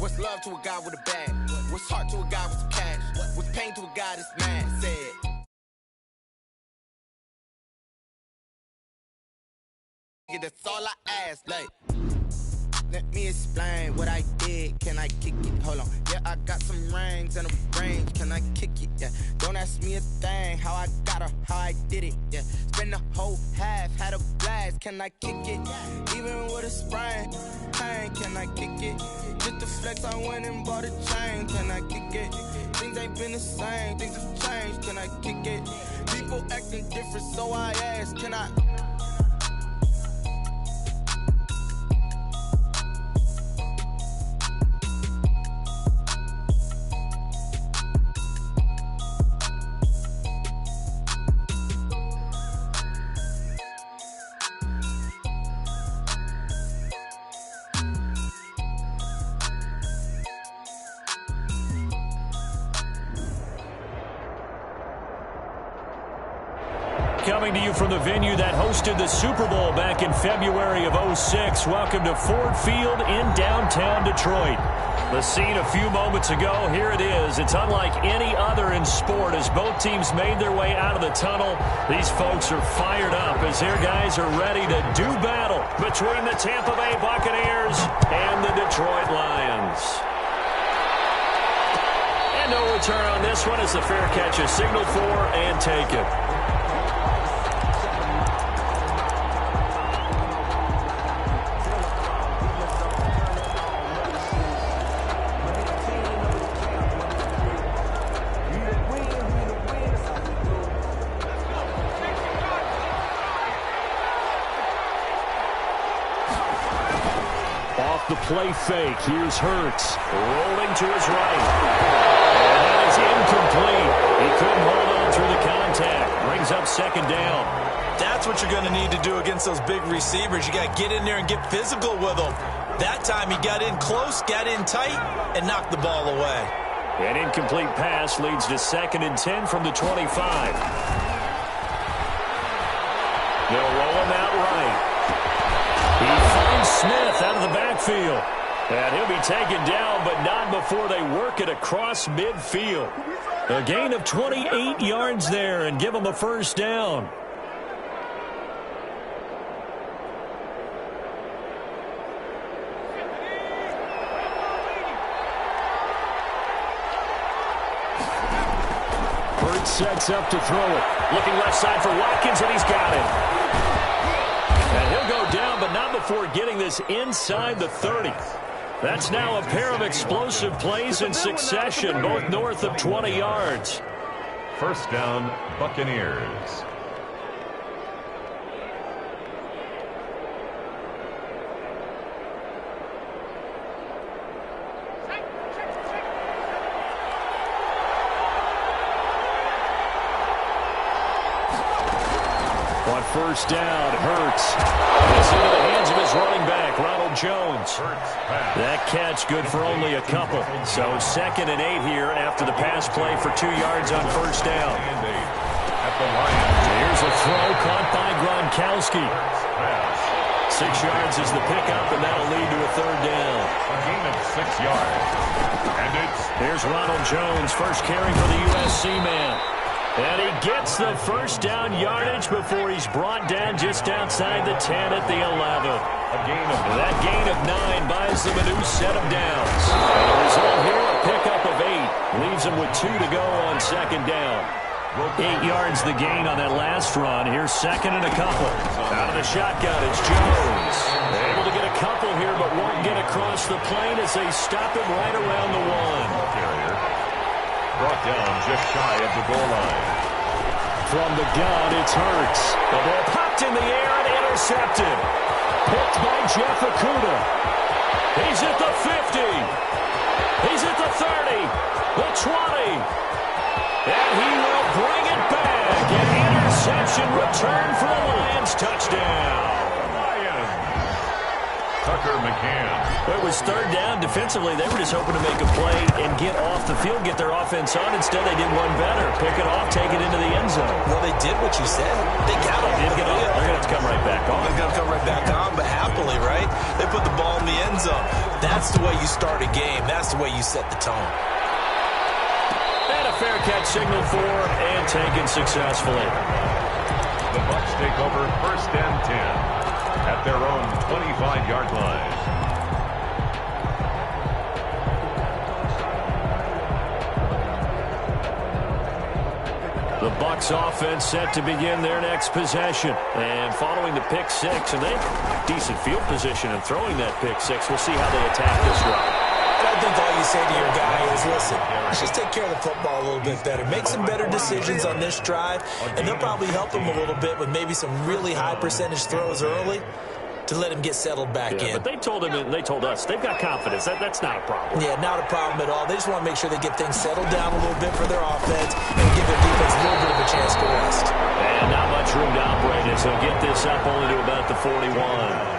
What's love to a guy with a bag? What's heart to a guy with some cash? What's pain to a guy that's mad? Said. Yeah, that's all I ask, like. Let me explain what I did. Can I kick it? Hold on. Yeah, I got some rings and a range. Can I kick it? Yeah. Don't ask me a thing. How I got her, how I did it. Yeah. Spend the whole half, had a blast. Can I kick it? Even with a sprain. Pain, can I kick it? Just to flex, I went and bought a chain. Can I kick it? Things ain't been the same. Things have changed. Can I kick it? People acting different, so I ask. Can I? Coming to you from the venue that hosted the Super Bowl back in February of '06. Welcome to Ford Field in downtown Detroit. The scene a few moments ago, here it is. It's unlike any other in sport as both teams made their way out of the tunnel. These folks are fired up as their guys are ready to do battle between the Tampa Bay Buccaneers and the Detroit Lions. And no return on this one as the fair catch is signaled for and taken. The play fake. Here's Hurts. Rolling to his right. And that is incomplete. He couldn't hold on through the contact. Brings up second down. That's what you're going to need to do against those big receivers. You got to get in there and get physical with them. That time he got in close, got in tight, and knocked the ball away. An incomplete pass leads to 2nd and 10 from the 25. They'll roll him out right. He finds Smith out of the backfield. And he'll be taken down, but not before they work it across midfield. A gain of 28 yards there and give him a first down. Hurts sets up to throw it. Looking left side for Watkins, and he's got it. And he'll go down, but not before getting this inside the 30. That's now a pair of explosive plays in succession, both north of 20 yards. First down, Buccaneers. On first down, Hurts. It's into the hands of his running back, Ronald Jones. That catch good for only a couple. So 2nd and 8 here after the pass play for 2 yards on first down. Here's a throw caught by Gronkowski. 6 yards is the pickup, and that'll lead to a third down. A gain of 6 yards. And here's Ronald Jones, first carry for the USC man. And he gets the first down yardage before he's brought down just outside the 10 at the 11. That gain of 9 buys them a new set of downs. And the result here, a pickup of 8. Leaves them with 2 to go on second down. 8 yards the gain on that last run. Here's 2nd and a couple. Out of the shotgun, it's Jones. Able to get a couple here, but won't get across the plane as they stop him right around the 1. Brought down just shy of the goal line. From the gun, it's Hurts. The ball popped in the air and intercepted. Picked by Jeff Okuda. He's at the 50. He's at the 30. The 20. And he will bring it back. An interception return for a Lions touchdown. Tucker McCann. It was third down. Defensively, they were just hoping to make a play and get off the field, get their offense on. Instead, they did one better. Pick it off, take it into the end zone. Well, they did what you said. They got off the field. They're going to have to come right back on. They're going to come right back on, but happily, right? They put the ball in the end zone. That's the way you start a game. That's the way you set the tone. And a fair catch signal for and taken successfully. The Bucs take over 1st and 10 at their own 25-yard line. The Bucs offense set to begin their next possession. And following the pick six, and they decent field position in throwing that pick six. We'll see how they attack this drive. I think all you say to your guy is, listen, let's just take care of the football a little bit better. Make some better decisions on this drive, and they'll probably help him a little bit with maybe some really high percentage throws early to let him get settled back in. But they told him, and they told us, they've got confidence. That's not a problem. Yeah, not a problem at all. They just want to make sure they get things settled down a little bit for their offense and give their defense a little bit of a chance to rest. And not much room to operate as they'll get this up only to about the 41.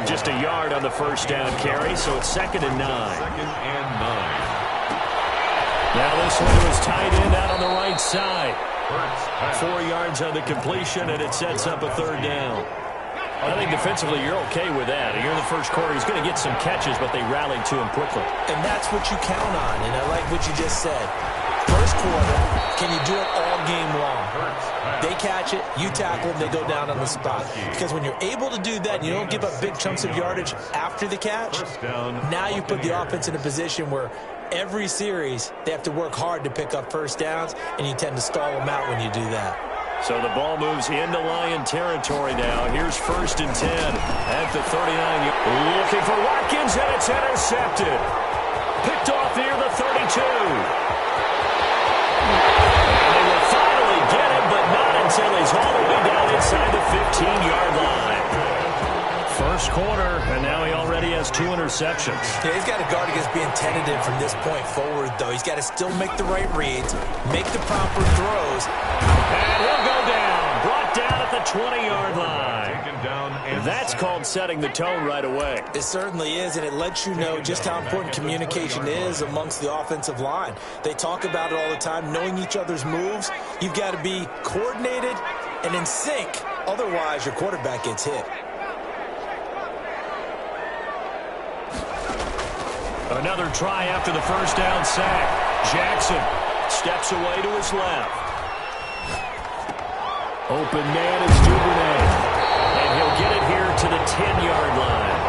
Just a yard on the first down carry, so it's 2nd and 9. 2nd and 9. Now this one was tight end out on the right side. 4 yards on the completion, and it sets up a 3rd down. I think defensively you're okay with that. You're in the first quarter. He's going to get some catches, but they rallied to him quickly. And that's what you count on, and I like what you just said. First quarter, can you do it all game long? They catch it, you tackle them, they go down on the spot. Because when you're able to do that and you don't give up big chunks of yardage after the catch, now you put the offense in a position where every series they have to work hard to pick up first downs, and you tend to stall them out when you do that. So the ball moves into Lion territory now. Here's 1st and 10 at the 39. Looking for Watkins, and it's intercepted. Picked off near the 32. And they will finally get him, but not until he's all the way down inside the 15-yard line. First quarter, and now he already has 2 interceptions. Yeah, he's got to guard against being tentative from this point forward, though. He's got to still make the right reads, make the proper throws. And he'll go down, brought down at the 20-yard line. That's called setting the tone right away. It certainly is, and it lets you know just how important communication is amongst the offensive line. They talk about it all the time, knowing each other's moves. You've got to be coordinated and in sync. Otherwise, your quarterback gets hit. Another try after the first down sack. Jackson steps away to his left. Open man is Duvernay. And he'll get it here to the 10-yard line.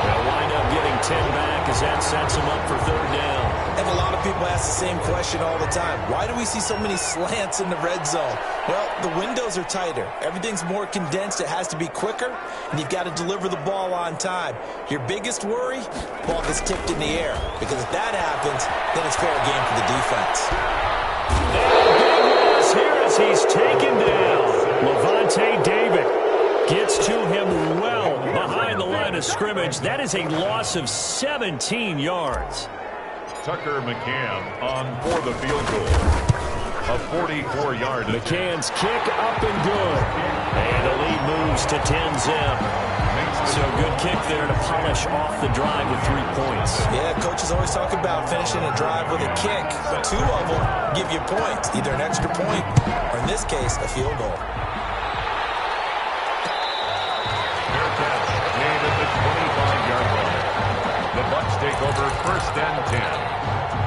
They'll wind up getting 10 back as that sets him up for 3rd down. And a lot of people ask the same question all the time. Why do we see so many slants in the red zone? Well, the windows are tighter. Everything's more condensed. It has to be quicker, and you've got to deliver the ball on time. Your biggest worry, ball gets tipped in the air. Because if that happens, then it's fair game for the defense. And big loss here as he's taken down. Levante David gets to him well behind the line of scrimmage. That is a loss of 17 yards. Tucker McCann on for the field goal. A 44-yard. McCann's kick up and good. And the lead moves to 10-zip. So good kick there to polish off the drive with 3 points. Yeah, coaches always talk about finishing a drive with a kick. 2 of them give you points, either an extra point or, in this case, a field goal. Fair catch made at the 25-yard line. The Bucs take over 1st and 10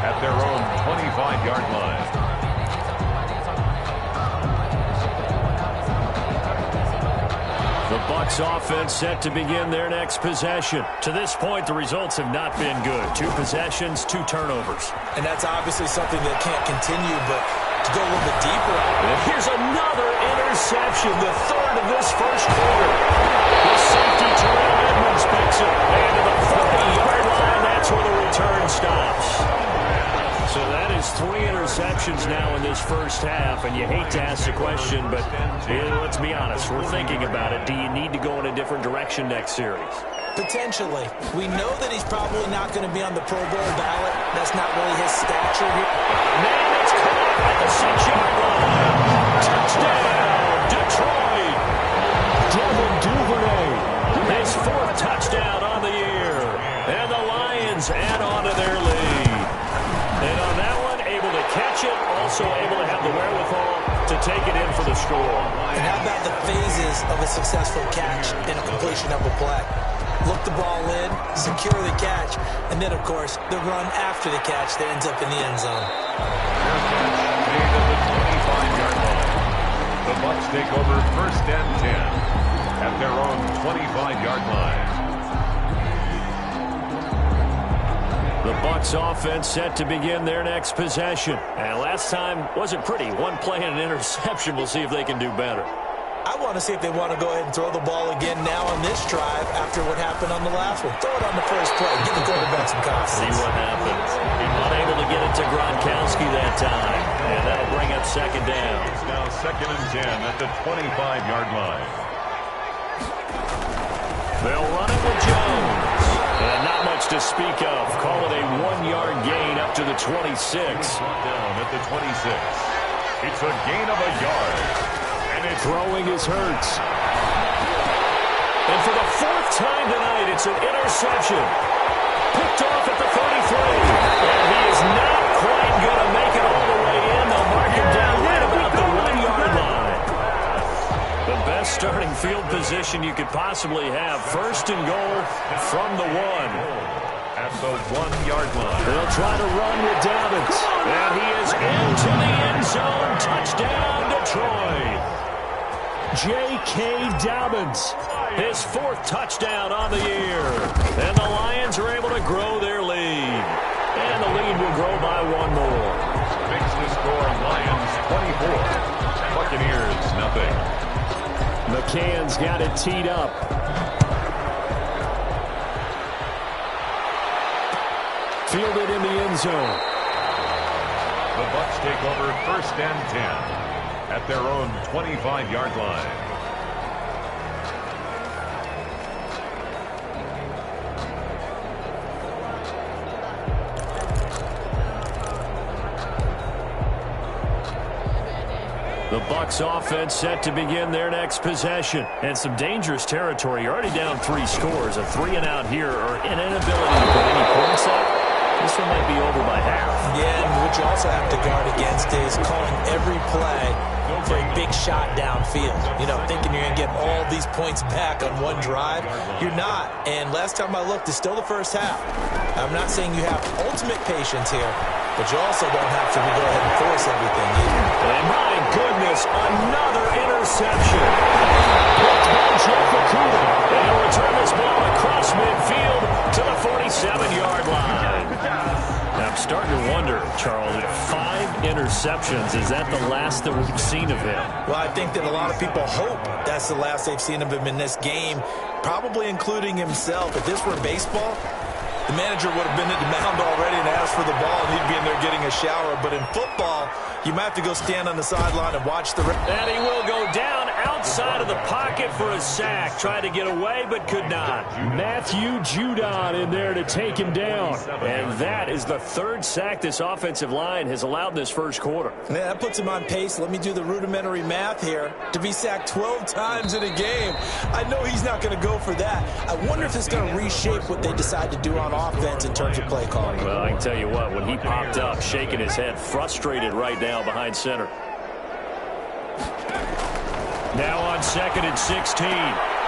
at their own 25-yard line. The Bucs offense set to begin their next possession. To this point, the results have not been good. 2 possessions, 2 turnovers. And that's obviously something that can't continue, but to go a little bit deeper. And here's another interception, the 3rd of this first quarter. The safety Terrell Edmonds picks it. And to the 40-yard line, that's where the return stops. So that is 3 interceptions now in this first half, and you hate to ask the question, but let's be honest, we're thinking about it. Do you need to go in a different direction next series? Potentially. We know that he's probably not going to be on the Pro Bowl ballot. That's not really his stature here. Man, it's caught at the 6-yard line. Touchdown, Detroit. Devin Duvernay. His 4th touchdown on the Lions add on to their lead. And on that one, able to catch it, also able to have the wherewithal to take it in for the score. And how about the phases of a successful catch and a completion of a play? Look the ball in, secure the catch, and then, of course, the run after the catch that ends up in the end zone. Made at the 25-yard line. The Bucs take over 1st and 10 at their own 25-yard line. The Bucs offense set to begin their next possession. And last time wasn't pretty. One play and an interception. We'll see if they can do better. I want to see if they want to go ahead and throw the ball again now on this drive after what happened on the last one. Throw it on the first play. Give the quarterback some confidence. See what happens. Unable to get it to Gronkowski that time. And that'll bring up 2nd down. It's now 2nd and 10 at the 25-yard line. They'll run it with Jones. And not much to speak of. Call it a 1-yard gain up to the 26. Down at the 26. It's a gain of a yard. And it's Throwing is Hurts. And for the 4th time tonight, it's an interception. Picked off at the 33. And he is not quite going to make it all the way in. They'll mark him down right about the 1-yard line. The best starting field position you could possibly have. 1st and goal from the 1. at the 1-yard line. They'll try to run with Dobbins. And he is into the end zone. Touchdown, Detroit. J.K. Dobbins. His 4th touchdown on the year. And the Lions are able to grow their lead. And the lead will grow by 1 more. Makes the score Lions 24. Buccaneers nothing. McCann's got it teed up. Fielded in the end zone. The Bucs take over 1st and 10 at their own 25-yard line. The Bucs offense set to begin their next possession. And some dangerous territory. You're already down 3 scores. A 3 and out here or an inability to put any points up. This one might be over by half. Yeah, and what you also have to guard against is calling every play for a big shot downfield. You know, thinking you're going to get all these points back on one drive. You're not. And last time I looked, it's still the first half. I'm not saying you have ultimate patience here, but you also don't have to go ahead and force everything either. And my goodness, another interception. Picked by Jeff Okudah. And he'll return this ball across midfield to the 47-yard line. Now, I'm starting to wonder, Charles, 5 interceptions, is that the last that we've seen of him? Well, I think that a lot of people hope that's the last they've seen of him in this game, probably including himself. If this were baseball, the manager would have been at the mound already and asked for the ball, and he'd be in there getting a shower. But in football, you might have to go stand on the sideline and watch the... And he will go down outside of the pocket for a sack. Tried to get away, but could not. Matthew Judon in there to take him down. And that is the 3rd sack this offensive line has allowed in this first quarter. Yeah, that puts him on pace. Let me do the rudimentary math here. To be sacked 12 times in a game, I know he's not going to go for that. I wonder if it's going to reshape what they decide to do on offense in terms of play calling. Well, I can tell you what, when he popped up, shaking his head, frustrated right now behind center. Now on 2nd and 16,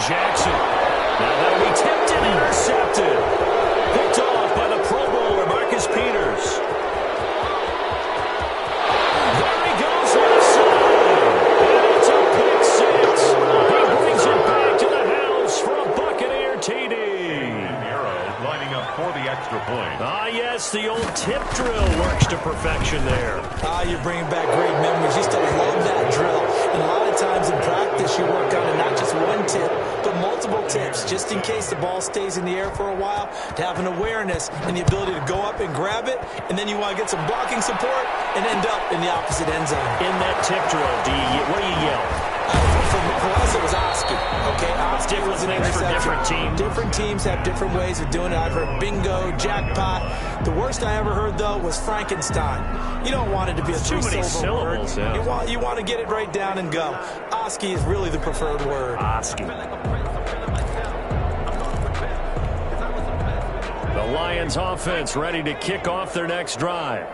Jackson. Now that'll be tipped and intercepted. Picked off by the Pro Bowler, Marcus Peters. There he goes for the side. And it's a pick 6. He brings it back to the house for a Buccaneer TD. Lining up for the extra point. Ah, yes, the old tip drill works to perfection there. You're bringing back great memories. Used to love that drill. And a lot of times in practice, you work on it, not just one tip, but multiple tips, just in case the ball stays in the air for a while, to have an awareness and the ability to go up and grab it, and then you want to get some blocking support and end up in the opposite end zone. In that tip drill, what do you yell? For us, it was Oski. Okay, Oski Different was an things for interception. different teams. Different teams have different ways of doing it. I've heard bingo, jackpot. The worst I ever heard, though, was Frankenstein. You don't want it to be a Too many three-syllable syllables, word. yeah. You want to get it right down and go. Oski is really the preferred word. Oski. The The Lions offense ready to kick off their next drive.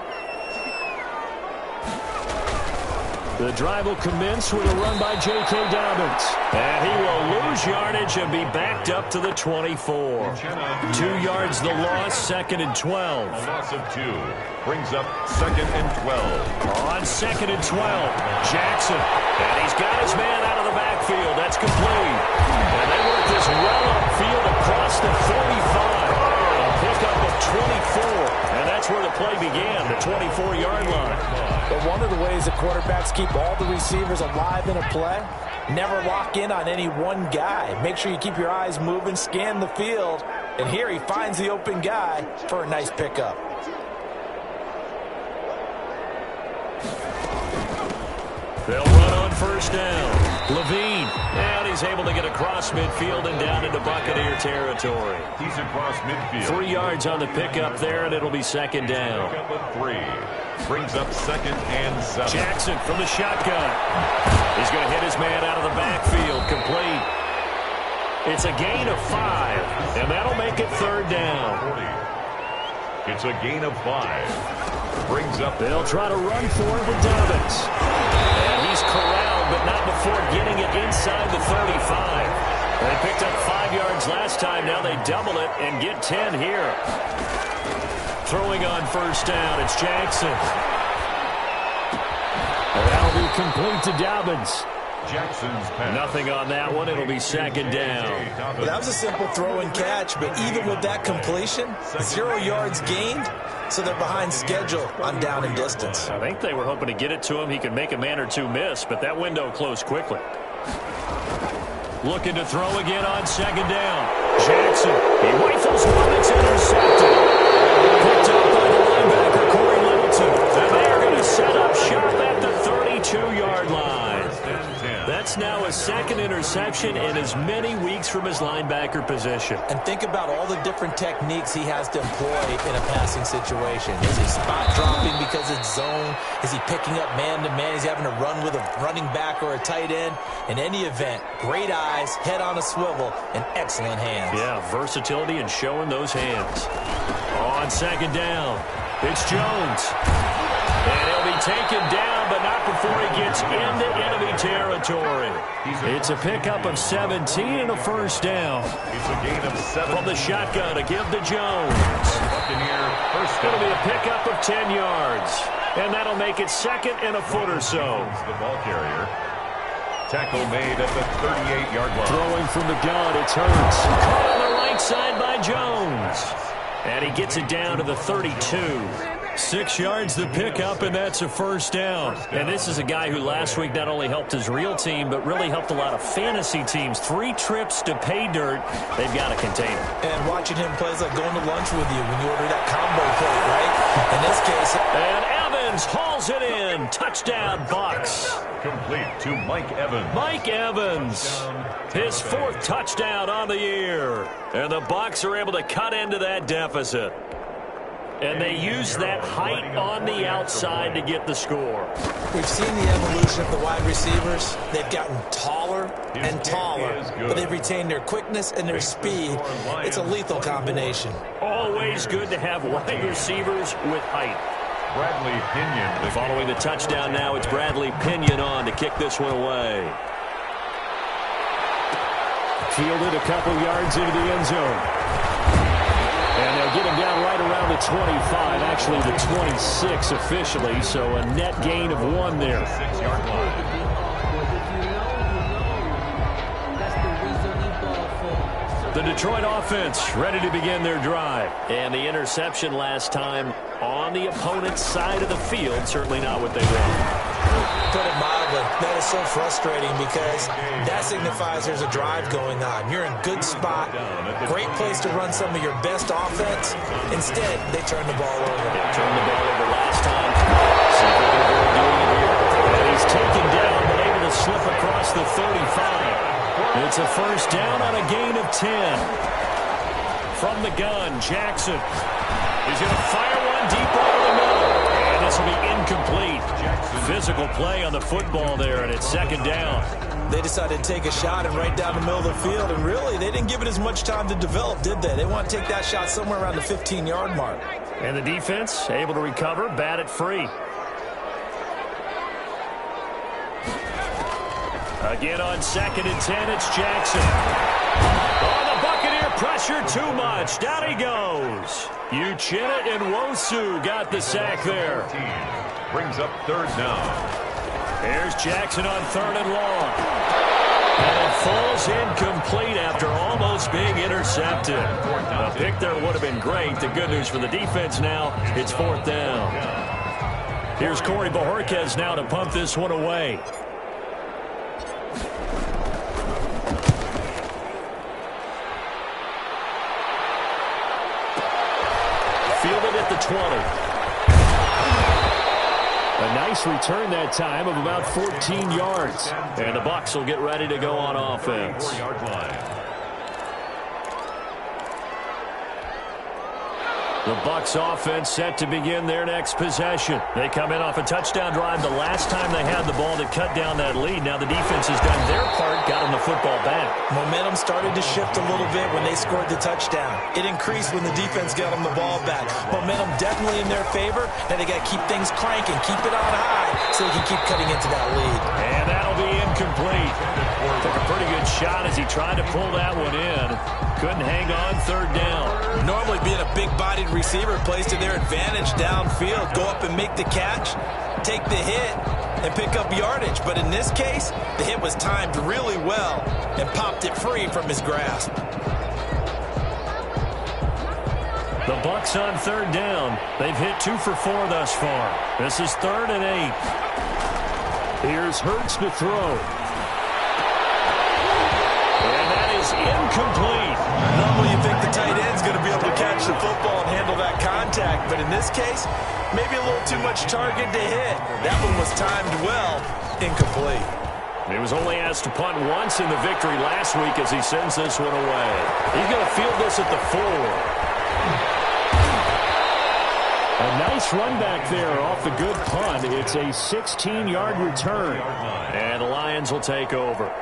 The drive will commence with a run by J.K. Dobbins. And he will lose yardage and be backed up to the 24. 2 yards the loss, 2nd and 12. A loss of 2 brings up 2nd and 12. On 2nd and 12, Jackson. And he's got his man out of the backfield. That's complete. And they work this well upfield across the 45. A pickup of 24. And that's where the play began, the 24-yard line. But one of the ways that quarterbacks keep all the receivers alive in a play, never lock in on any one guy. Make sure you keep your eyes moving, scan the field, and here he finds the open guy for a nice pickup. They'll run on first down. Levine, and he's able to get across midfield and down into Buccaneer territory. He's across midfield. 3 yards on the pickup there, and it'll be 2nd down. Pickup of 3 brings up 2nd and 7. Jackson from the shotgun. He's going to hit his man out of the backfield, complete. It's a gain of 5, and that'll make it 3rd down. 40. It's a gain of 5. Brings up. They'll try to run for it with Dobbins. And he's corralled, but not before getting it inside the 35. They picked up 5 yards last time. Now they double it and get 10 here. Throwing on first down, it's Jackson. And that'll be complete to Dobbins. Jackson's pass. Nothing on that one. It'll be 2nd down. Well, that was a simple throw and catch, but even with that completion, 0 yards gained, so they're behind schedule on down and distance. I think they were hoping to get it to him. He could make a man or two miss, but that window closed quickly. Looking to throw again on 2nd down. Jackson, he rifles one, it's intercepted. Picked up by the linebacker, Corey Littleton. And they're going to set up shop at the 32-yard line. That's now a 2nd interception in as many weeks from his linebacker position. And think about all the different techniques he has to employ in a passing situation. Is he spot dropping because it's zone? Is he picking up man-to-man? Is he having to run with a running back or a tight end? In any event, great eyes, head on a swivel, and excellent hands. Yeah, versatility and showing those hands. On 2nd down, it's Jones. And he'll be taken down, but not before he gets into enemy territory. It's a pickup of 17 and a first down. It's a gain of 7. From the shotgun to give to Jones. Buccaneer first down. It'll be a pickup of 10 yards. And that'll make it 2nd and a foot or so. The ball carrier. Tackle made at the 38-yard line. Throwing from the gun, it's Hurts. Caught on the right side by Jones. And he gets it down to the 32. 6 yards the pickup, and that's a first down. And this is a guy who last week not only helped his real team, but really helped a lot of fantasy teams. 3 trips to pay dirt. They've got to contain him. And watching him play is like going to lunch with you when you order that combo plate, right? In this case. And Evans hauls it in. Touchdown, Bucs. Complete to Mike Evans. Mike Evans, his 4th touchdown on the year. And the Bucs are able to cut into that deficit. And they use that height on the outside to get the score. We've seen the evolution of the wide receivers. They've gotten taller and taller, but they've retained their quickness and their speed. It's a lethal combination. Always good to have wide receivers with height. Bradley Pinion. Following the touchdown now, it's Bradley Pinion on to kick this one away. Fielded a couple yards into the end zone. And they'll get him down right around the 25, actually the 26 officially, so a net gain of 1 there. 6-yard line. The Detroit offense ready to begin their drive. And the interception last time on the opponent's side of the field, certainly not what they want. Put it mildly, that is so frustrating because that signifies there's a drive going on. You're in good spot, great place to run some of your best offense. Instead, they turn the ball over. They turned the ball over last time. See if they can avoid doing it here. And he's taken down, but able to slip across the 35. It's a first down on a gain of 10. From the gun, Jackson. He's going to fire one deep over the middle. And this will be incomplete. physical play on the football there, and it's second down. They decided to take a shot and right down the middle of the field, and really, they didn't give it as much time to develop, did they? They want to take that shot somewhere around the 15-yard mark. And the defense able to recover, bat it free. Again on 2nd and 10, it's Jackson. Oh, the Buccaneer pressure too much. Down he goes. Uchenna and Wosu got the sack there. Brings up third down. Here's Jackson on 3rd and long. And it falls incomplete after almost being intercepted. A pick there would have been great. The good news for the defense now, it's 4th down. Here's Corey Bojorquez now to punt this one away. Fielded at the 20. A nice return that time of about 14 yards. And the Bucs will get ready to go on offense. 4-yard line. The Bucs offense set to begin their next possession. They come in off a touchdown drive the last time they had the ball to cut down that lead. Now the defense has done their part, got them the football back. Momentum started to shift a little bit when they scored the touchdown. It increased when the defense got them the ball back. Momentum definitely in their favor, and they got to keep things cranking, keep it on high so they can keep cutting into that lead. And that'll be incomplete. Took a pretty good shot as he tried to pull that one in. Couldn't hang on 3rd down. Normally being a big-bodied receiver plays to their advantage downfield. Go up and make the catch, take the hit, and pick up yardage. But in this case, the hit was timed really well and popped it free from his grasp. The Bucs on 3rd down. They've hit 2 for 4 thus far. This is 3rd and 8. Here's Hurts to throw. And that is incomplete. Normally you think the tight end's going to be able to catch the football and handle that contact, but in this case, maybe a little too much target to hit. That one was timed well, incomplete. He was only asked to punt once in the victory last week as he sends this one away. He's going to field this at the 4. A nice run back there off the good punt. It's a 16-yard return. And the Lions will take over.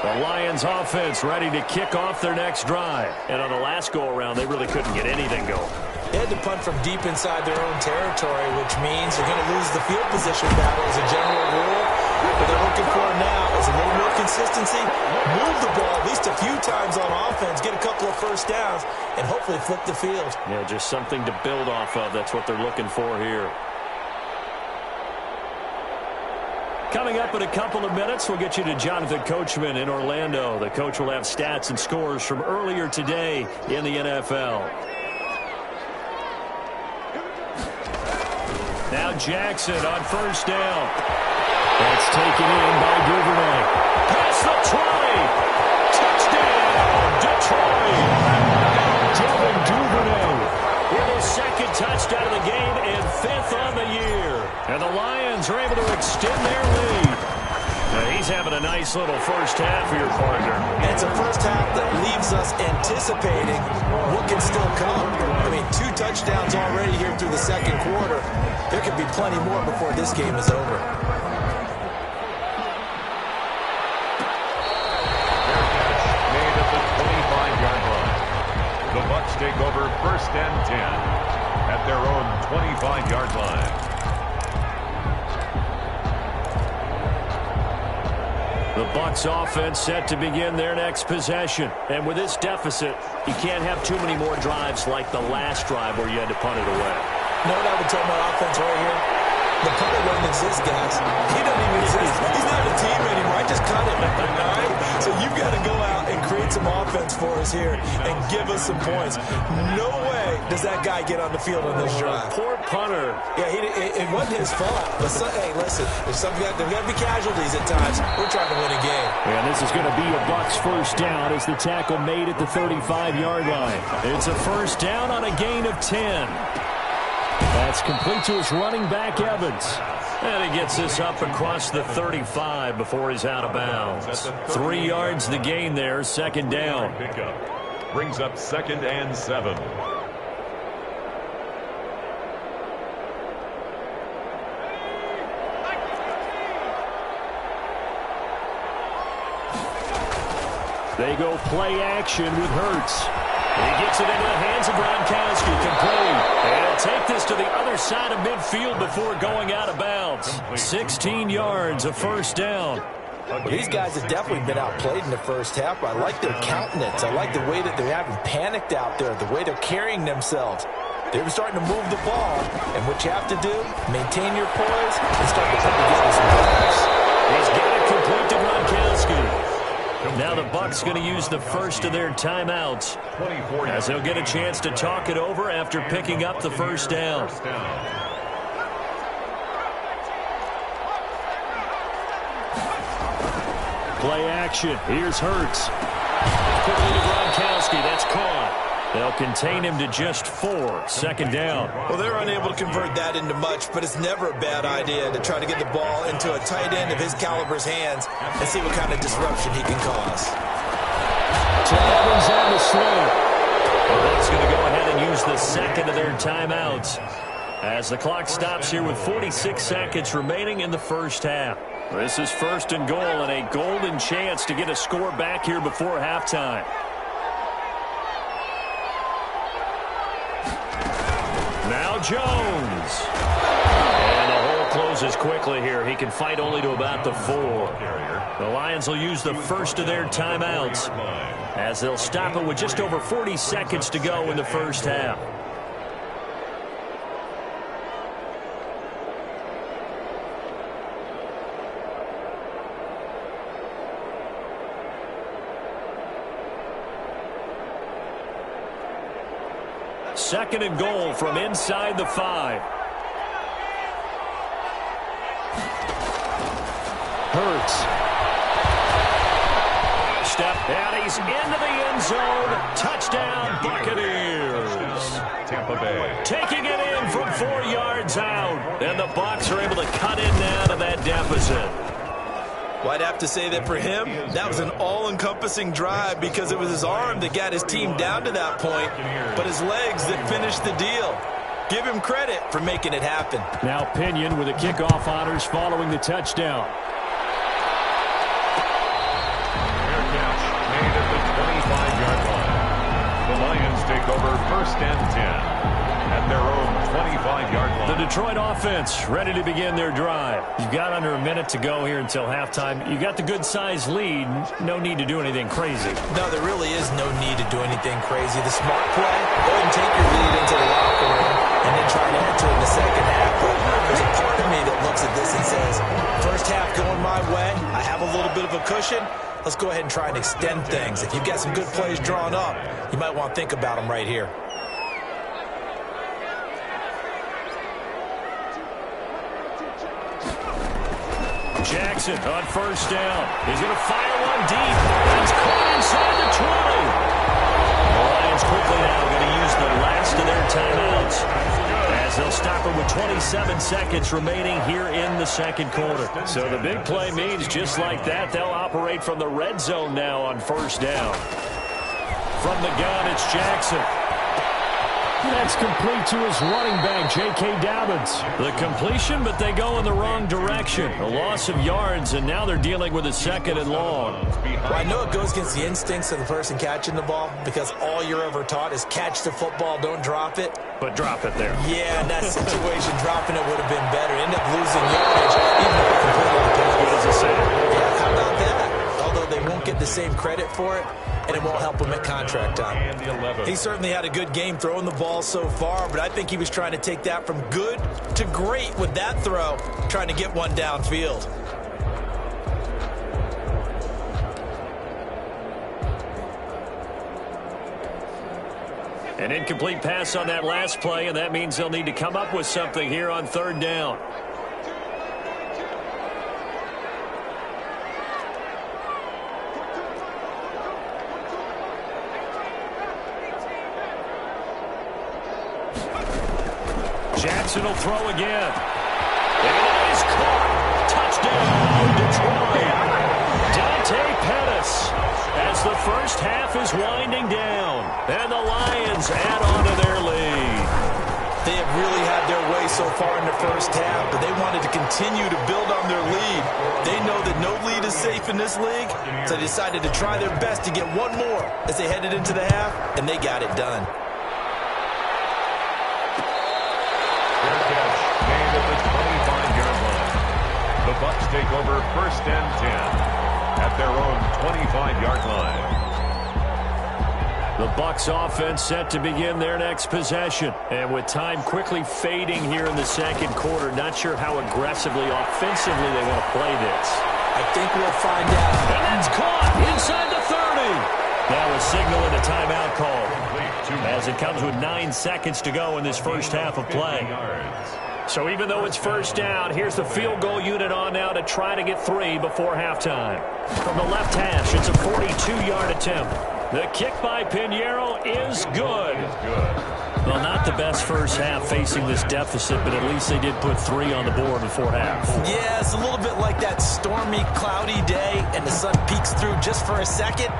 The Lions offense ready to kick off their next drive. And on the last go-around, they really couldn't get anything going. They had to punt from deep inside their own territory, which means they're going to lose the field position battle as a general rule. What they're looking for now is a little more consistency, move the ball at least a few times on offense, get a couple of first downs, and hopefully flip the field. Yeah, just something to build off of. That's what they're looking for here. Coming up in a couple of minutes, we'll get you to Jonathan Coachman in Orlando. The coach will have stats and scores from earlier today in the NFL. Now Jackson on 1st down. That's taken in by Duvernay. Past the 20. Touchdown, Detroit. Devin Duvernay with his 2nd touchdown of the game and 5th on the year. And the Lions are able to extend their lead. Now he's having a nice little first half for your partner. And it's a first half that leaves us anticipating what can still come. I mean, 2 touchdowns already here through the 2nd quarter. There could be plenty more before this game is over. Made at the 25-yard line. The Bucs take over 1st and 10 at their own 25-yard line. The Bucs offense set to begin their next possession. And with this deficit, you can't have too many more drives like the last drive where you had to punt it away. You know what I would tell my offense right here? The punter doesn't exist, guys. He doesn't even exist. He's not a team anymore. I just cut him. All right? So you've got to go out and create some offense for us here and give us some points. No way does that guy get on the field on this drive. Poor punter. Yeah, it wasn't his fault. But hey, listen, there's got to be casualties at times. We're trying to win a game. And this is going to be a Bucs first down as the tackle made at the 35-yard line. It's a first down on a gain of 10. That's complete to his running back, Evans. And he gets this up across the 35 before he's out of bounds. 3 yards the gain there, 2nd down. Pickup brings up 2nd and 7. They go play action with Hurts. He gets it into the hands of Gronkowski, complete. And he'll take this to the other side of midfield before going out of bounds. 16 yards, a first down. These guys have definitely been outplayed in the first half, but I like their countenance. I like the way that they're having panicked out there, the way they're carrying themselves. They're starting to move the ball, and what you have to do, maintain your poise and start to put together some drives. He's got it complete to Gronkowski. Now the Bucs going to use the first of their timeouts as they'll get a chance to talk it over after picking up the first down. Play action. Here's Hurts. Quickly to Gronkowski. That's caught. They'll contain him to just 4. Second down. Well, they're unable to convert that into much, but it's never a bad idea to try to get the ball into a tight end of his caliber's hands and see what kind of disruption he can cause. Evans on the slope. The Bucs going to go ahead and use the second of their timeouts as the clock stops here with 46 seconds remaining in the first half. This is first and goal and a golden chance to get a score back here before halftime. Now Jones. And the hole closes quickly here. He can fight only to about the 4. The Lions will use the first of their timeouts as they'll stop it with just over 40 seconds to go in the first half. Second and goal from inside the 5. Hurts. Step, and he's into the end zone. Touchdown, Buccaneers. Tampa Bay. Taking it in from 4 yards out. And the Bucs are able to cut in now to that deficit. Well, I'd have to say that for him, that was an all-encompassing drive because it was his arm that got his team down to that point, but his legs that finished the deal. Give him credit for making it happen. Now Pinion with the kickoff honors following the touchdown. Fair catch made at the 25-yard line. The Lions take over first and 10 at their own 25-yard line. The Detroit offense ready to begin their drive. You've got under a minute to go here until halftime. You got the good-sized lead. No need to do anything crazy. No, there really is no need to do anything crazy. The smart play, go ahead and take your lead into the locker room and then try to enter in the second half. But there's a part of me that looks at this and says, first half going my way, I have a little bit of a cushion. Let's go ahead and try and extend things. If you've got some good plays drawn up, you might want to think about them right here. Jackson on first down. He's going to fire one deep. It's caught inside the 20. The Lions quickly now going to use the last of their timeouts as they'll stop it with 27 seconds remaining here in the second quarter. So the big play means just like that, they'll operate from the red zone now on first down. From the gun, it's Jackson. That's complete to his running back, J.K. Dobbins. The completion, but they go in the wrong direction. A loss of yards, and now they're dealing with a second and long. Well, I know it goes against the instincts of the person catching the ball because all you're ever taught is catch the football, don't drop it. But drop it there. Yeah, in that situation, dropping it would have been better. End up losing yardage, even if it completed the pass. Good as I said. Yeah, how about that? Although they won't get the same credit for it, and it won't help him at contract time. He certainly had a good game throwing the ball so far, but I think he was trying to take that from good to great with that throw, trying to get one downfield. An incomplete pass on that last play, and that means they'll need to come up with something here on third down. Jackson will throw again. And it is caught. Touchdown, Detroit. Dante Pettis as the first half is winding down. And the Lions add on to their lead. They have really had their way so far in the first half, but they wanted to continue to build on their lead. They know that no lead is safe in this league, so they decided to try their best to get one more as they headed into the half, and they got it done. Fair catch made at the 25-yard line. The Bucs take over 1st and 10 at their own 25-yard line. The Bucs offense set to begin their next possession. And with time quickly fading here in the second quarter, not sure how aggressively, offensively they want to play this. I think we'll find out. And that's caught inside the 30. Now a signal and a timeout call as it comes with 9 seconds to go in this first half of play. So even though it's first down, here's the field goal unit on now to try to get 3 before halftime. From the left hash, it's a 42-yard attempt. The kick by Pinheiro is good. Well, not the best first half facing this deficit, but at least they did put 3 on the board before half. Yeah, it's a little bit like that stormy, cloudy day, and the sun peeks through just for a second.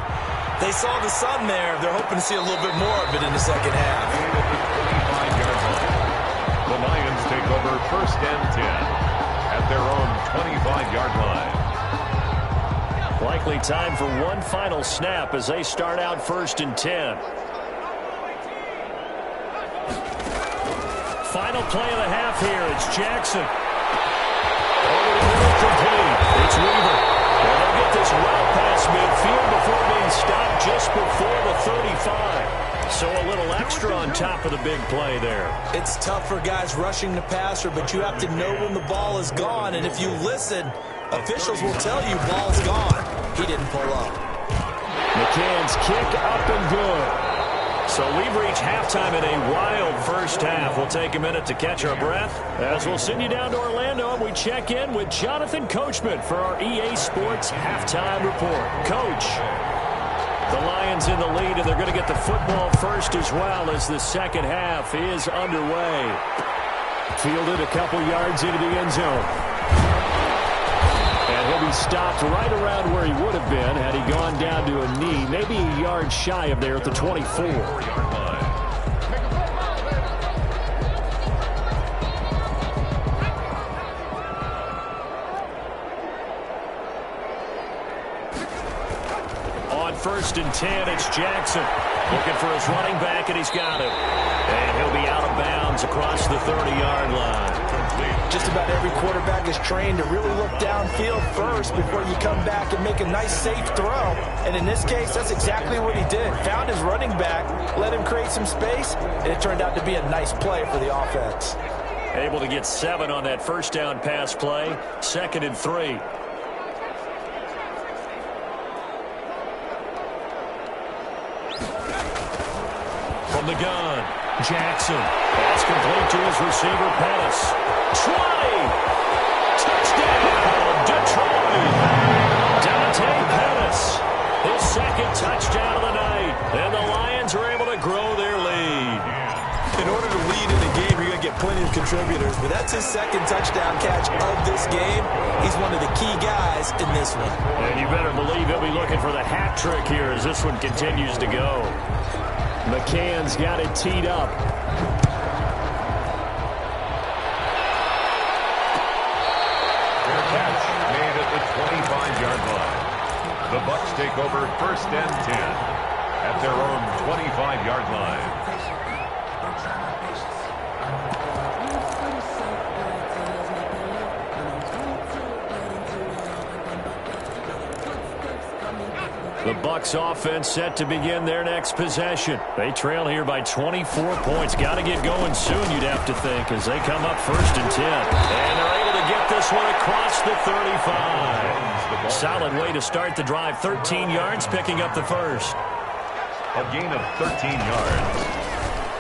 They saw the sun there. They're hoping to see a little bit more of it in the second half. The Lions take over 1st and 10 at their own 25-yard line. Likely time for one final snap as they start out 1st and 10. Final play of the half here. It's Jackson. Over the middle, complete. It's Weaver. Well, they'll get this well past midfield before being stopped just before the 35. So a little extra on top of the big play there. It's tough for guys rushing the passer, but you have to know when the ball is gone. And if you listen, officials will tell you ball's gone. He didn't pull up. McCann's kick up and good. So we've reached halftime in a wild first half. We'll take a minute to catch our breath as we'll send you down to Orlando and we check in with Jonathan Coachman for our EA Sports Halftime Report. Coach, the Lions in the lead, and they're going to get the football first as well as the second half is underway. Fielded a couple yards into the end zone. And he'll be stopped right around where he would have been had he gone down to a knee, maybe a yard shy of there at the 24. On 1st and 10, it's Jackson. Looking for his running back, and he's got it. And he'll be out of bounds across the 30-yard line. Just about every quarterback is trained to really look downfield first before you come back and make a nice, safe throw. And in this case, that's exactly what he did. Found his running back, let him create some space, and it turned out to be a nice play for the offense. Able to get 7 on that first down pass play. 2nd and 3. From the gun, Jackson. Pass complete to his receiver, Pettis. 20! Touchdown, Detroit! Dante Pettis, his 2nd touchdown of the night. And the Lions are able to grow their lead. In order to lead in a game, you're going to get plenty of contributors, but that's his 2nd touchdown catch of this game. He's one of the key guys in this one. And you better believe he'll be looking for the hat trick here as this one continues to go. McCann's got it teed up. Fair catch made at the 25-yard line. The Bucs take over 1st and 10 at their own 25-yard line. The Bucs offense set to begin their next possession. They trail here by 24 points. Got to get going soon, you'd have to think, as they come up 1st and 10. And they're able to get this one across the 35. Solid way to start the drive. 13 yards, picking up the first. A gain of 13 yards.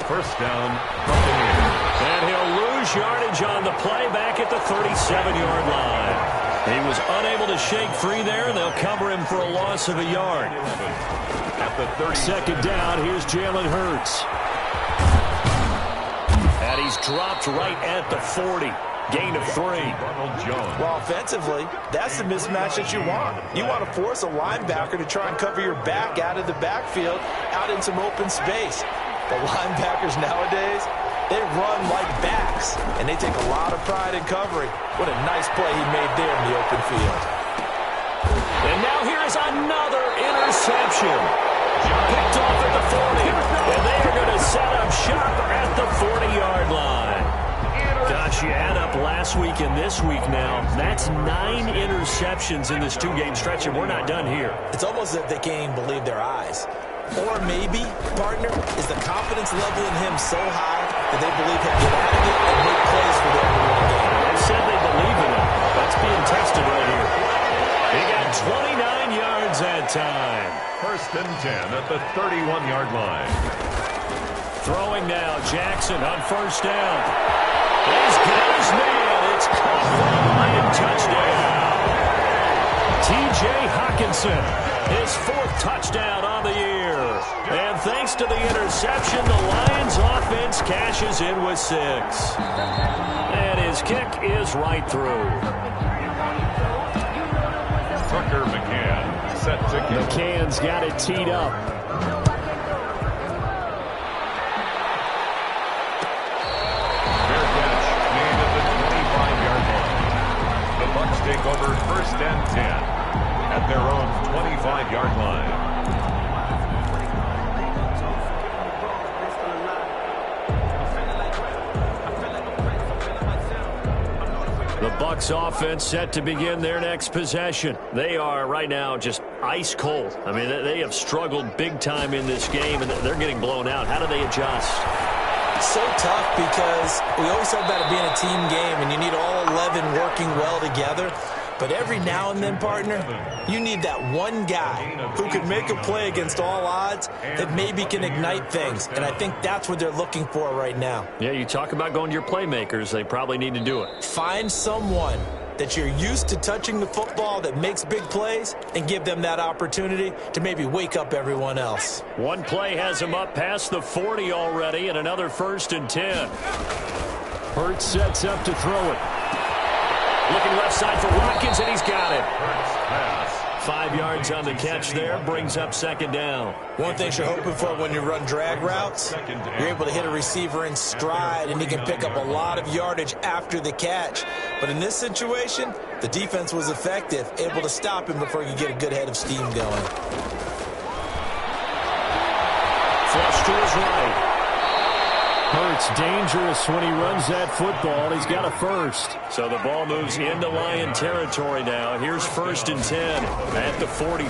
First down, Buccaneers. And he'll lose yardage on the play back at the 37-yard line. He was unable to shake free there, and they'll cover him for a loss of a yard. At the 30. 2nd down, here's Jalen Hurts. And he's dropped right at the 40. Gain of 3. Well, offensively, that's the mismatch that you want. You want to force a linebacker to try and cover your back out of the backfield, out in some open space. The linebackers nowadays, They run like backs, and they take a lot of pride in covering. What a nice play he made there in the open field. And now here is another interception. Picked off at the 40. And they are going to set up shop at the 40-yard line. Gosh, you add up last week and this week now. That's 9 interceptions in this 2-game stretch, and we're not done here. It's almost as if they can't even believe their eyes. Or maybe, partner, is the confidence level in him so high that they believe he'll get out of it and make plays for them to win the game. They said they believe in him. That's being tested right here. He got 29 yards that time. 1st and 10 at the 31-yard line. Throwing now, Jackson on 1st down. He's got his man. It's caught for a Lion touchdown. T.J. Hockenson, his 4th touchdown on the year. And thanks to the interception, the Lions offense cashes in with 6. And his kick is right through. Tucker McCann set to kick. McCann's got it teed up. Fair catch made at the 25-yard line. The Bucs take over 1st and 10 at their own 25-yard line. The Bucs offense set to begin their next possession. They are right now just ice cold. I mean, they have struggled big time in this game, and they're getting blown out. How do they adjust? So tough because we always talk about it being a team game, and you need all 11 working well together. But every now and then, partner, you need that one guy who can make a play against all odds that maybe can ignite things. And I think that's what they're looking for right now. Yeah, you talk about going to your playmakers. They probably need to do it. Find someone that you're used to touching the football that makes big plays and give them that opportunity to maybe wake up everyone else. One play has him up past the 40 already, and another 1st and 10. Hurts sets up to throw it. Looking left side for Watkins, and he's got it. 5 yards on the catch there, brings up 2nd down. One thing you're hoping for when you run drag routes, you're able to hit a receiver in stride, and he can pick up a lot of yardage after the catch. But in this situation, the defense was effective, able to stop him before he could get a good head of steam going. Flush to his right. Hurts dangerous when he runs that football. He's got a 1st. So the ball moves into Lion territory now. Here's 1st and 10 at the 43. The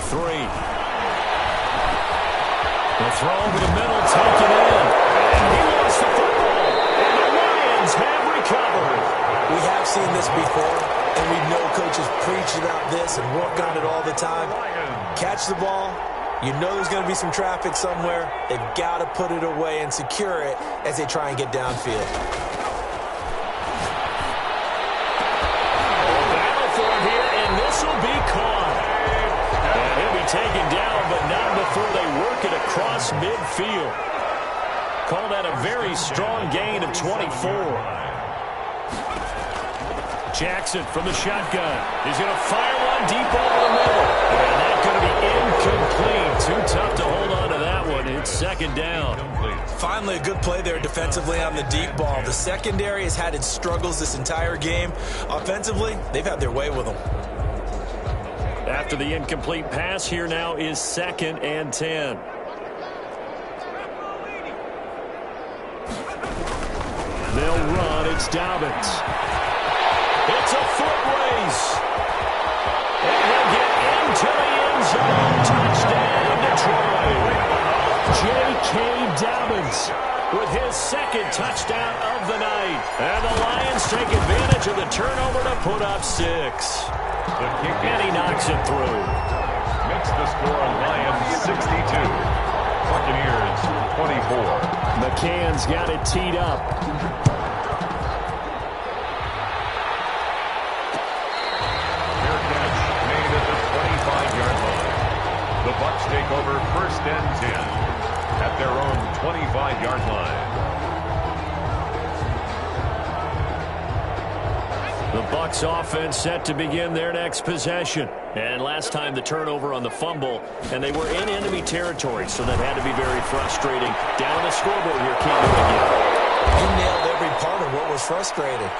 throw over the middle, taken in. And he lost the football. And the Lions have recovered. We have seen this before, and we know coaches preach about this and work on it all the time. Catch the ball. You know there's going to be some traffic somewhere. They've got to put it away and secure it as they try and get downfield. Battle for it here, and this will be caught. And he'll be taken down, but not before they work it across midfield. Call that a very strong gain of 24. Jackson from the shotgun. He's going to fire one deep over the middle. And that's going to be incomplete. Too tough to hold on to that one. It's 2nd down. Finally, a good play there defensively on the deep ball. The secondary has had its struggles this entire game. Offensively, they've had their way with them. After the incomplete pass, here now is 2nd and 10. They'll run. It's Dobbins. It's a foot race. And he'll get into the end zone. Touchdown, Detroit. J.K. Dobbins with his 2nd touchdown of the night. And the Lions take advantage of the turnover to put up 6. And he knocks it through. Makes the score Lions 62. Buccaneers 24. McCann's got it teed up. The Bucs take over 1st and 10 at their own 25-yard line. The Bucs offense set to begin their next possession. And last time the turnover on the fumble, and they were in enemy territory, so that had to be very frustrating. Down on the scoreboard here, keep moving in. You nailed every part of what was frustrating.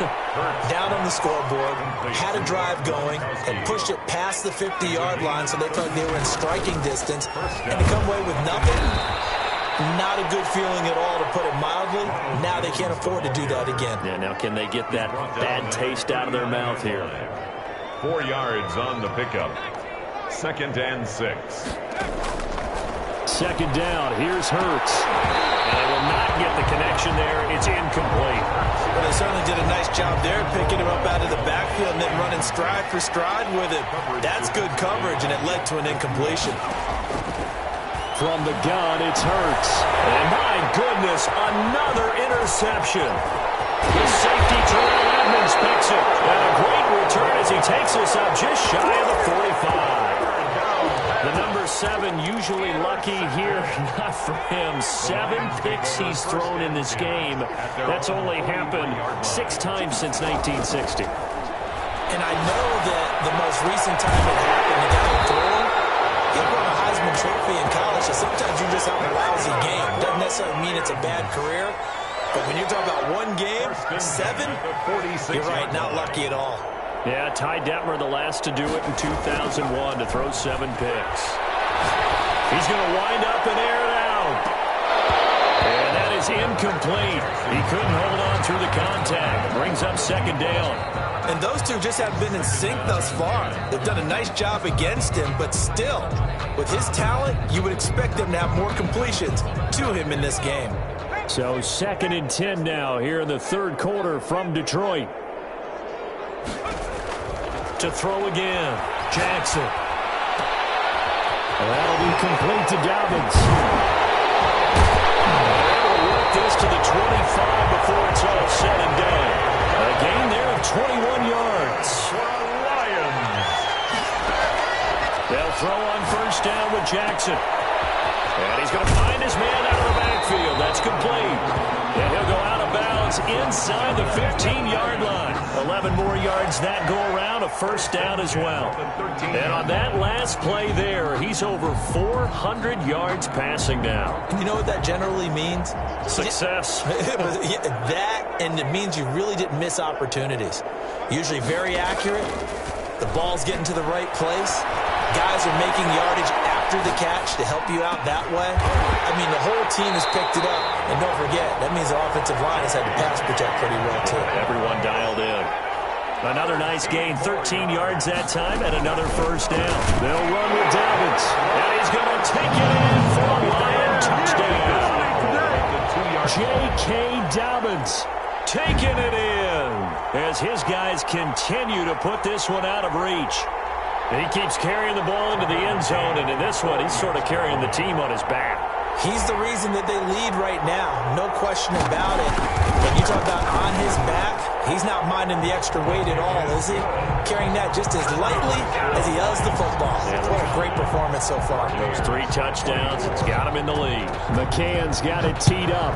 Down on the scoreboard, had a drive going, and pushed it past the 50-yard line so they felt like they were in striking distance, and to come away with nothing, not a good feeling at all, to put it mildly. Now they can't afford to do that again. Yeah, now can they get that bad taste out of their mouth here? 4 yards on the pickup. 2nd and 6. Second down, here's Hurts. And they will not get the connection there. It's incomplete. Well, they certainly did a nice job there, picking him up out of the backfield and then running stride for stride with it. That's good coverage, and it led to an incompletion. From the gun, it's Hurts. And my goodness, another interception. The safety, Terrell Edmonds, picks it. And a great return as he takes us up just shy of the 45. The number 7 usually lucky here. Not for him. 7 picks he's thrown in this game. That's only happened 6 times since 1960. And I know that the most recent time it happened, the guy throwing, he won a Heisman Trophy in college, so sometimes you just have a lousy game. Doesn't necessarily mean it's a bad career, but when you're talking about one game, 7, you're right, not lucky at all. Yeah, Ty Detmer, the last to do it in 2001, to throw 7 picks. He's going to wind up and air it out. And that is incomplete. He couldn't hold on through the contact. Brings up 2nd down. And those two just have been in sync thus far. They've done a nice job against him, but still, with his talent, you would expect them to have more completions to him in this game. So 2nd and 10 now here in the 3rd quarter from Detroit. To throw again, Jackson. That'll be complete to Dobbins. They're able to work this to the 25 before it's all said and done. A gain there of 21 yards. Lions. They'll throw on 1st down with Jackson. And he's going to find his man out of the backfield. That's complete. And he'll go out of bounds inside the 15-yard line. 11 more yards that go around, a 1st down as well. And on that last play there, he's over 400 yards passing now. You know what that generally means? Success. That, and it means you really didn't miss opportunities. Usually very accurate. The ball's getting to the right place. Guys are making yardage after the catch to help you out that way. I mean, the whole team has picked it up. And don't forget, that means the offensive line has had to pass protect pretty well, too. Everyone dialed in. Another nice gain, 13 yards that time, and another 1st down. They'll run with Dobbins. And he's going to take it in for a Lion touchdown. J.K. Dobbins taking it in as his guys continue to put this one out of reach. He keeps carrying the ball into the end zone, and in this one, he's sort of carrying the team on his back. He's the reason that they lead right now, no question about it. When you talk about on his back, he's not minding the extra weight at all, is he? Carrying that just as lightly as he does the football. What a great performance so far. Those 3 touchdowns, it's got him in the lead. McCann's got it teed up.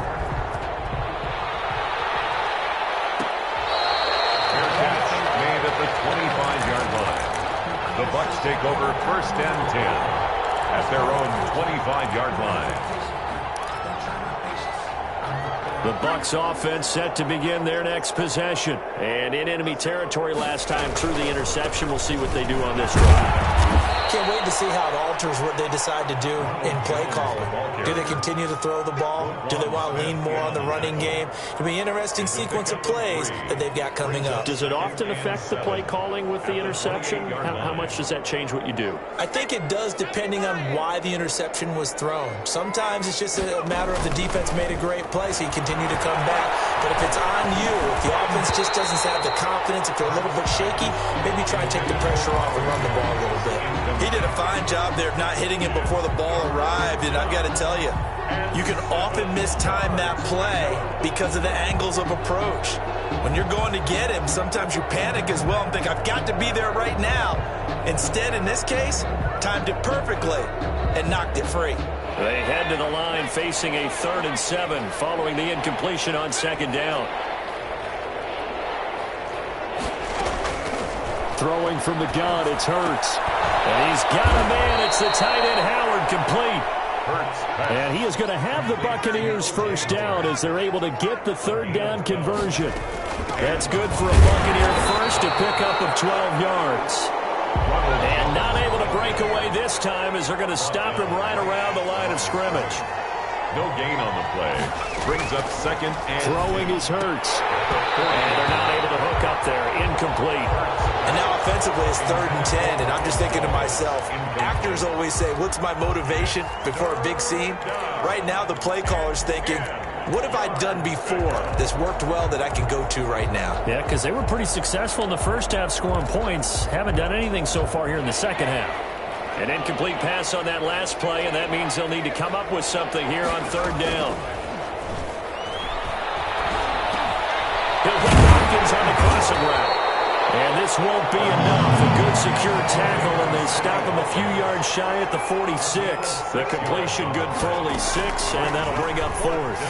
Fair catch made at the 25-yard line. The Bucs take over 1st and 10 at their own 25-yard line. The Bucs offense set to begin their next possession. And in enemy territory last time through the interception. We'll see what they do on this drive. Can't wait to see how it alters what they decide to do in play calling. Do they continue to throw the ball? Do they want to lean more on the running game? It'll be an interesting sequence of plays that they've got coming up. Does it often affect the play calling with the interception? How much does that change what you do? I think it does, depending on why the interception was thrown. Sometimes it's just a matter of the defense made a great play, so you continue to come back. But if it's on you, if the offense just doesn't have the confidence, if they're a little bit shaky, maybe try and take the pressure off and run the ball a little bit. He did a fine job there of not hitting it before the ball arrived, and I've got to tell you, you can often mistime that play because of the angles of approach. When you're going to get him, sometimes you panic as well and think, I've got to be there right now. Instead, in this case, timed it perfectly and knocked it free. They head to the line facing a 3rd and 7 following the incompletion on 2nd down. Throwing from the gun, it's Hurts. And he's got a man. It's the tight end, Howard, complete. And he is going to have the Buccaneers first down as they're able to get the third down conversion. That's good for a Buccaneer first, a pickup of 12 yards. And not able to break away this time as they're going to stop him right around the line of scrimmage. No gain on the play. Brings up second and... Throwing is Hurts. And they're not able to hook up there. Incomplete. And now offensively it's 3rd and 10, and I'm just thinking to myself, actors always say, what's my motivation before a big scene? Right now the play caller's thinking, what have I done before that's worked well that I can go to right now? Yeah, because they were pretty successful in the first half scoring points. Haven't done anything so far here in the second half. An incomplete pass on that last play, and that means they'll need to come up with something here on 3rd down. He'll hit Watkins on the crossing route. And this won't be enough. A good secure tackle, and they stop him a few yards shy at the 46. The completion good for only 6, and that'll bring up 4th.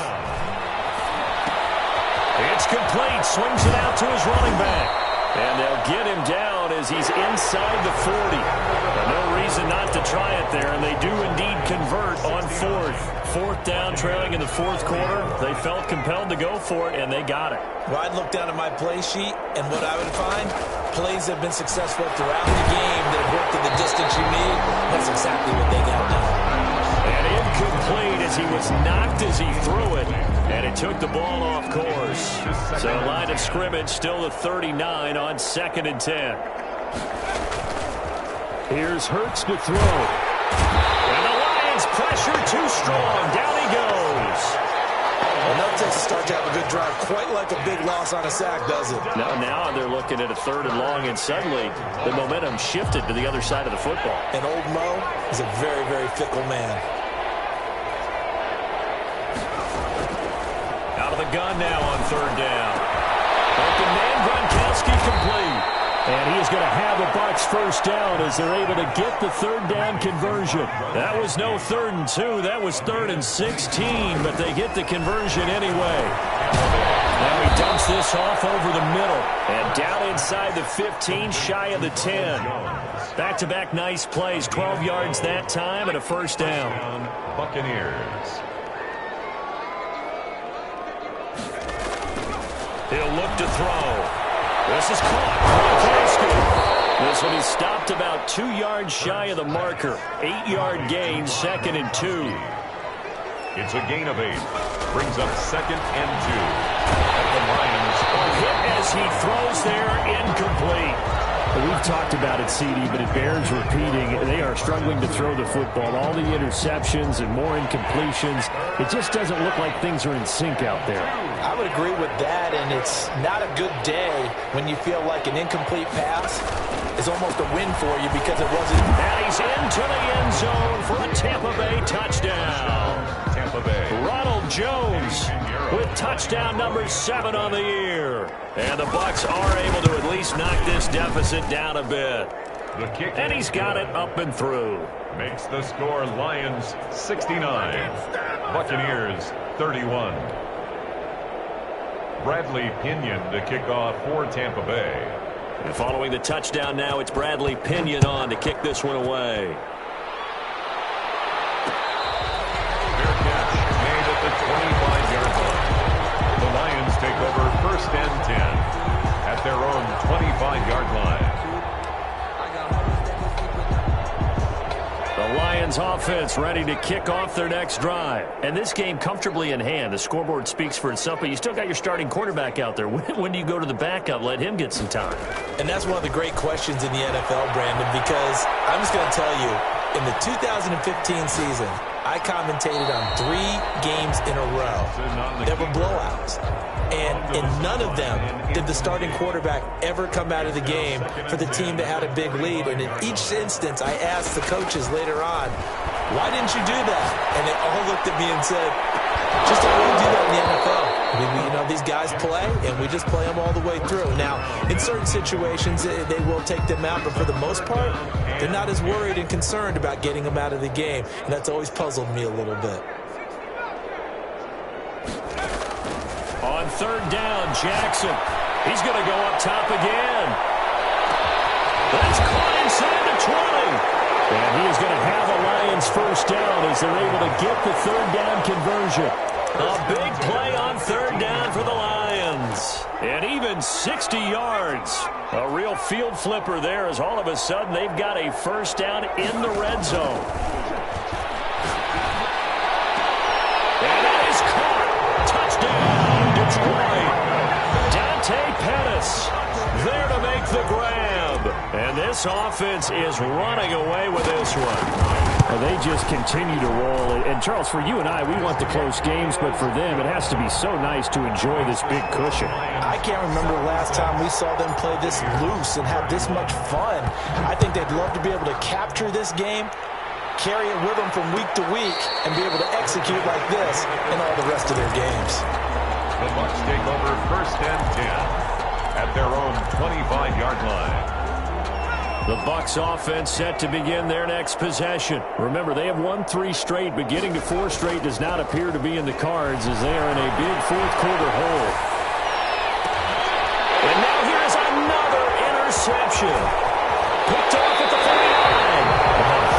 It's complete. Swings it out to his running back. And they'll get him down as he's inside the 40. No reason not to try it there, and they do indeed convert on 4th. 4th down, trailing in the 4th quarter. They felt compelled to go for it, and they got it. Well, I'd look down at my play sheet, and what I would find, plays have been successful throughout the game that have worked at the distance you need. That's exactly what they got done. And incomplete as he was knocked as he threw it, and it took the ball off course. So line of scrimmage still the 39 on 2nd and 10. Here's Hurts to throw. And the Lions pressure too strong. Down he goes. And that takes a start to have a good drive. Quite like a big loss on a sack, does it? Now they're looking at a 3rd and long, and suddenly the momentum shifted to the other side of the football. And old Mo is a very, very fickle man. Out of the gun now on 3rd down. Open man, Gronkowski complete. And he is going to have the Bucs first down as they're able to get the 3rd down conversion. That was no 3rd and 2. That was 3rd and 16, but they get the conversion anyway. Now he dumps this off over the middle. And down inside the 15, shy of the 10. Back-to-back nice plays. 12 yards that time and a first down. Buccaneers. He'll look to throw. This is caught. This one is stopped about 2 yards shy of the marker. 8-yard gain, 2nd and 2. It's a gain of 8. Brings up 2nd and 2. At the Lions. Hit as he throws there, incomplete. We've talked about it, CD, but it bears repeating. They are struggling to throw the football. All the interceptions and more incompletions. It just doesn't look like things are in sync out there. I would agree with that, and it's not a good day when you feel like an incomplete pass is almost a win for you because it wasn't. And he's into the end zone for a Tampa Bay touchdown. Tampa Bay. Ronald Jones with touchdown number 7 on the year. And the Bucs are able to at least knock this deficit down a bit. The kick. And he's got it up and through. Makes the score Lions 69. Buccaneers 31. Bradley Pinion to kick off for Tampa Bay. And following the touchdown now, it's Bradley Pinion on to kick this one away. Fair catch made at the 25-yard line. The Lions take over 1st and 10 at their own 25-yard line. The Lions offense ready to kick off their next drive. And this game comfortably in hand. The scoreboard speaks for itself, but you still got your starting quarterback out there. When do you go to the backup? Let him get some time. And that's one of the great questions in the NFL, Brandon, because I'm just going to tell you, in the 2015 season, I commentated on 3 games in a row that were blowouts. And in none of them did the starting quarterback ever come out of the game for the team that had a big lead. And in each instance, I asked the coaches later on, why didn't you do that? And they all looked at me and said, just don't really do that in the NFL. These guys play, and we just play them all the way through. Now, in certain situations, they will take them out, but for the most part, they're not as worried and concerned about getting them out of the game. And that's always puzzled me a little bit. On 3rd down, Jackson. He's going to go up top again. That's caught inside the 20. And he is going to have a Lions first down as they're able to get the third down conversion. A big play on third down for the Lions. And even 60 yards. A real field flipper there as all of a sudden they've got a first down in the red zone. And it is caught. Touchdown, Detroit. Dante Pettis there to make the grab. And this offense is running away with this one. Well, they just continue to roll. And, Charles, for you and I, we want the close games, but for them, it has to be so nice to enjoy this big cushion. I can't remember the last time we saw them play this loose and have this much fun. I think they'd love to be able to capture this game, carry it with them from week to week, and be able to execute like this in all the rest of their games. The Bucs take over first and 10 at their own 25-yard line. The Bucs offense set to begin their next possession. Remember, they have won 3 straight, but getting to 4 straight does not appear to be in the cards as they are in a big fourth-quarter hole. And now here's another interception. Picked off at the 49.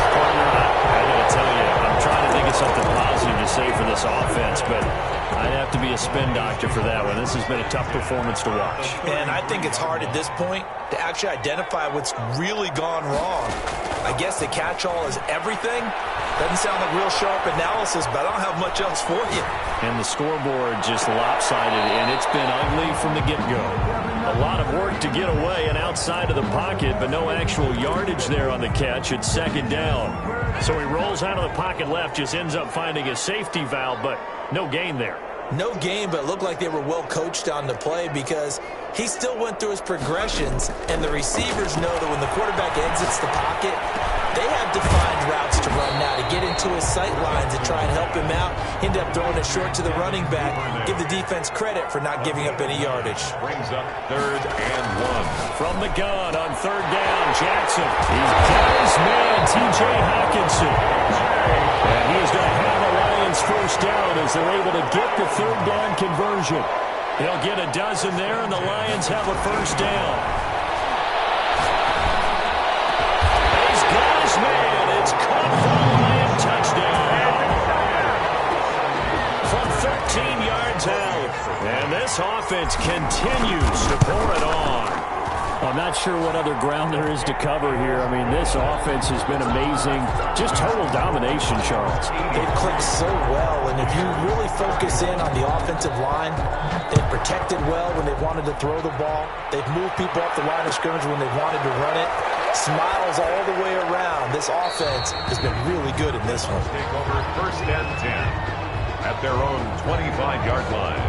Partner, I got to tell you, I'm trying to think of something positive to say for this offense, but I'd have to be a spin doctor for that one. This has been a tough performance to watch. And I think it's hard at this point to actually identify what's really gone wrong. I guess the catch-all is everything. Doesn't sound like real sharp analysis, but I don't have much else for you. And the scoreboard just lopsided, and it's been ugly from the get-go. A lot of work to get away and outside of the pocket, but no actual yardage there on the catch. It's second down. So he rolls out of the pocket left, just ends up finding a safety valve, but no gain there. No gain, but it looked like they were well coached on the play because he still went through his progressions, and the receivers know that when the quarterback exits the pocket, they have defined routes to run now to get into his sight lines and try and help him out. He ended up throwing it short to the running back. Give the defense credit for not giving up any yardage. Brings up third and 1. From the gun on third down, Jackson. He's got his man, T.J. Hawkinson. And he is going to have a Lions first down as they're able to get the third down conversion. They'll get a dozen there, and the Lions have a first down. He's got his man. It's caught for a Lion touchdown. From 13 yards out. And this offense continues to pour it on. I'm not sure what other ground there is to cover here. I mean, this offense has been amazing. Just total domination, Charles. They've clicked so well, and if you really focus in on the offensive line, they've protected well when they wanted to throw the ball. They've moved people off the line of scrimmage when they wanted to run it. Smiles all the way around. This offense has been really good in this one. Take over first and 10 at their own 25-yard line.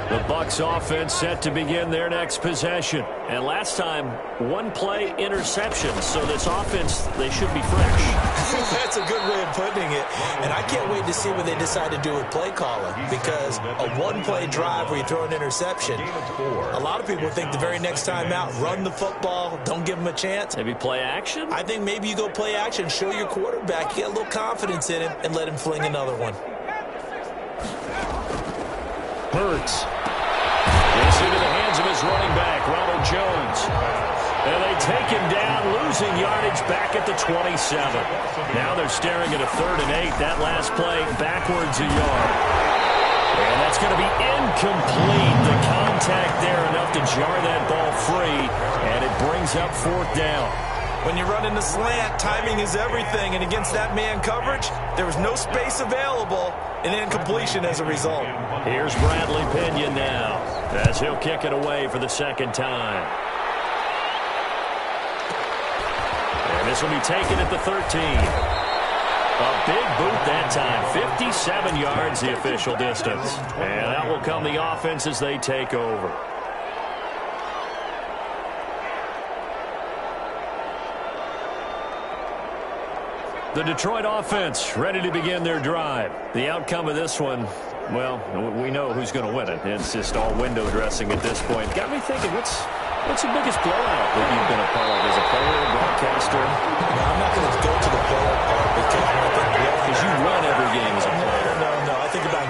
The Bucs offense set to begin their next possession. And last time, 1 play interception. So this offense, they should be fresh. That's a good way of putting it. And I can't wait to see what they decide to do with play calling. Because a 1-play drive where you throw an interception, a lot of people think the very next time out, run the football, don't give them a chance. Maybe play action? I think maybe you go play action, show your quarterback, get a little confidence in him, and let him fling another one. Hurts. Gets into the hands of his running back, Ronald Jones. And they take him down, losing yardage back at the 27. Now they're staring at a 3rd and 8. That last play, backwards a yard. And that's going to be incomplete. The contact there enough to jar that ball free. And it brings up 4th down. When you're running the slant, timing is everything. And against that man coverage, there was no space available. An incompletion as a result. Here's Bradley Pinion now as he'll kick it away for the 2nd time. And this will be taken at the 13. A big boot that time. 57 yards the official distance. And out will come the offense as they take over. The Detroit offense ready to begin their drive. The outcome of this one, well, we know who's going to win it. It's just all window dressing at this point. Got me thinking, what's the biggest blowout that you've been a part of as a player, broadcaster? No, I'm not going to go to the player part because when I think blowout, you run every game as a player. No. I think about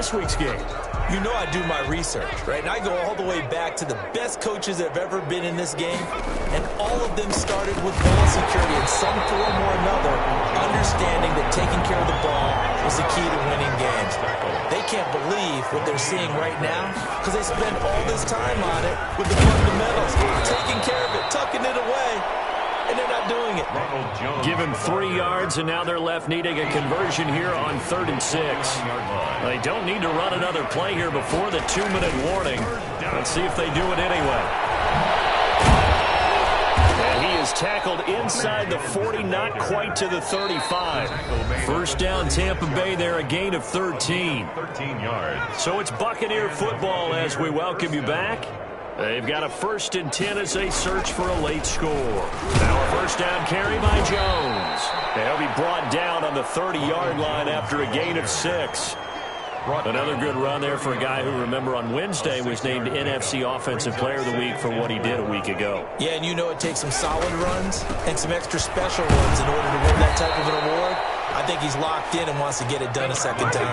last week's game. You know I do my research, right? And I go all the way back to the best coaches that have ever been in this game, and all of them started with ball security in some form or another, understanding that taking care of the ball was the key to winning games. They can't believe what they're seeing right now because they spend all this time on it with the fundamentals, taking care of it, tucking it away, and they're not doing it. Give him 3 yards, and now they're left needing a conversion here on 3rd and 6. They don't need to run another play here before the 2-minute warning. Let's see if they do it anyway. And he is tackled inside the 40, not quite to the 35. First down, Tampa Bay there, a gain of 13. 13 yards. So it's Buccaneer football as we welcome you back. They've got a 1st and 10 as they search for a late score. Now a first down carry by Jones. He'll be brought down on the 30-yard line after a gain of 6. Another good run there for a guy who, remember, on Wednesday was named NFC Offensive Player of the Week for what he did a week ago. Yeah, and you know it takes some solid runs and some extra special runs in order to win that type of an award. I think he's locked in and wants to get it done a second time.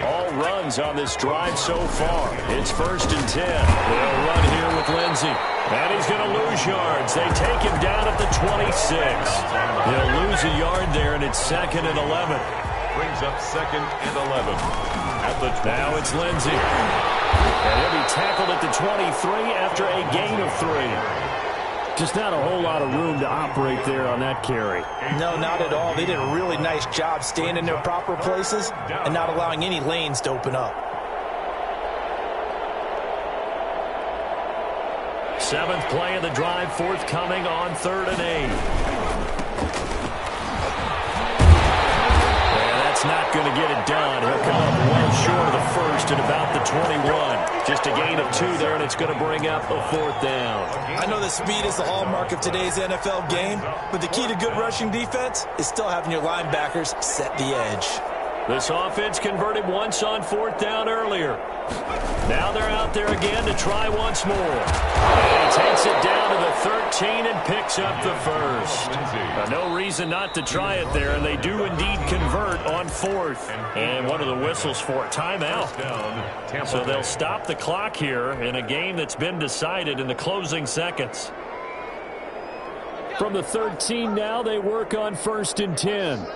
All runs on this drive so far. It's 1st and 10. They'll run here with Lindsey. And he's going to lose yards. They take him down at the 26. He'll lose a yard there, and it's 2nd and 11. Brings up 2nd and 11. At the 20. Now it's Lindsey. And he'll be tackled at the 23 after a gain of 3. Just not a whole lot of room to operate there on that carry. No, not at all. They did a really nice job staying in their proper places and not allowing any lanes to open up. 7th play of the drive, forthcoming on 3rd and 8. And that's not going to get it done. He'll come up well short of the 1st at about the 21. Just a gain of 2 there, and it's going to bring up a 4th down. I know that speed is the hallmark of today's NFL game, but the key to good rushing defense is still having your linebackers set the edge. This offense converted once on 4th down earlier. Now they're out there again to try once more. And he takes it down to the 13 and picks up the 1st. No reason not to try it there, and they do indeed convert on 4th. And one of the whistles for timeout. So they'll stop the clock here in a game that's been decided in the closing seconds. From the 13 now, they work on 1st and 10.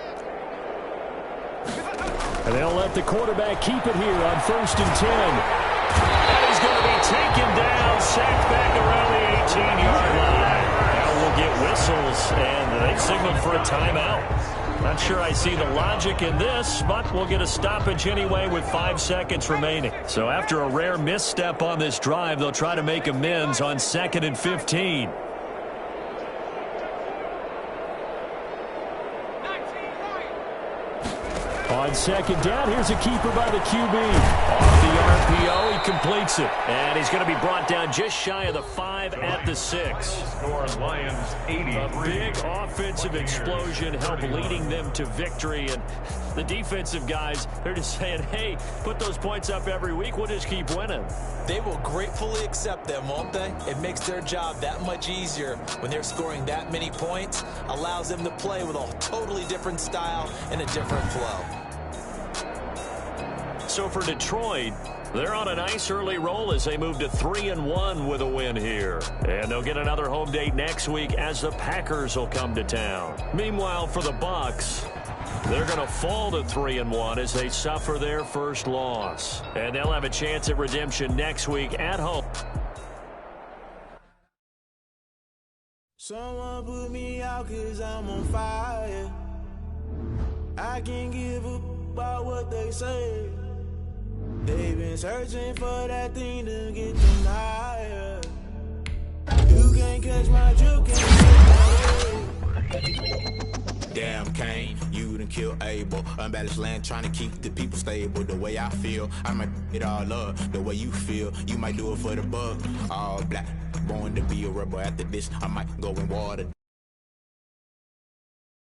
And they'll let the quarterback keep it here on 1st and 10. And he's going to be taken down, sacked back around the 18-yard line. Now we'll get whistles, and they signaled for a timeout. Not sure I see the logic in this, but we'll get a stoppage anyway with 5 seconds remaining. So after a rare misstep on this drive, they'll try to make amends on 2nd and 15. On 2nd down, here's a keeper by the QB. Off the RPO, he completes it. And he's going to be brought down just shy of the 5 at the 6. Score Lions 83. A big offensive explosion helped leading them to victory. And the defensive guys, they're just saying, hey, put those points up every week. We'll just keep winning. They will gratefully accept them, won't they? It makes their job that much easier when they're scoring that many points. Allows them to play with a totally different style and a different flow. So for Detroit, they're on a nice early roll as they move to 3-1 with a win here. And they'll get another home date next week as the Packers will come to town. Meanwhile, for the Bucs, they're going to fall to 3-1 as they suffer their first loss. And they'll have a chance at redemption next week at home. Someone put me out 'cause I'm on fire. I can't give up about what they say. They've been searching for that thing to get them higher. You can't catch my drift, can't catch my wave. Damn, Kane, you done killed Abel. Unbalanced land, trying to keep the people stable. The way I feel, I might it all up. The way you feel, you might do it for the buck. All black, born to be a rebel. After this, I might go in water.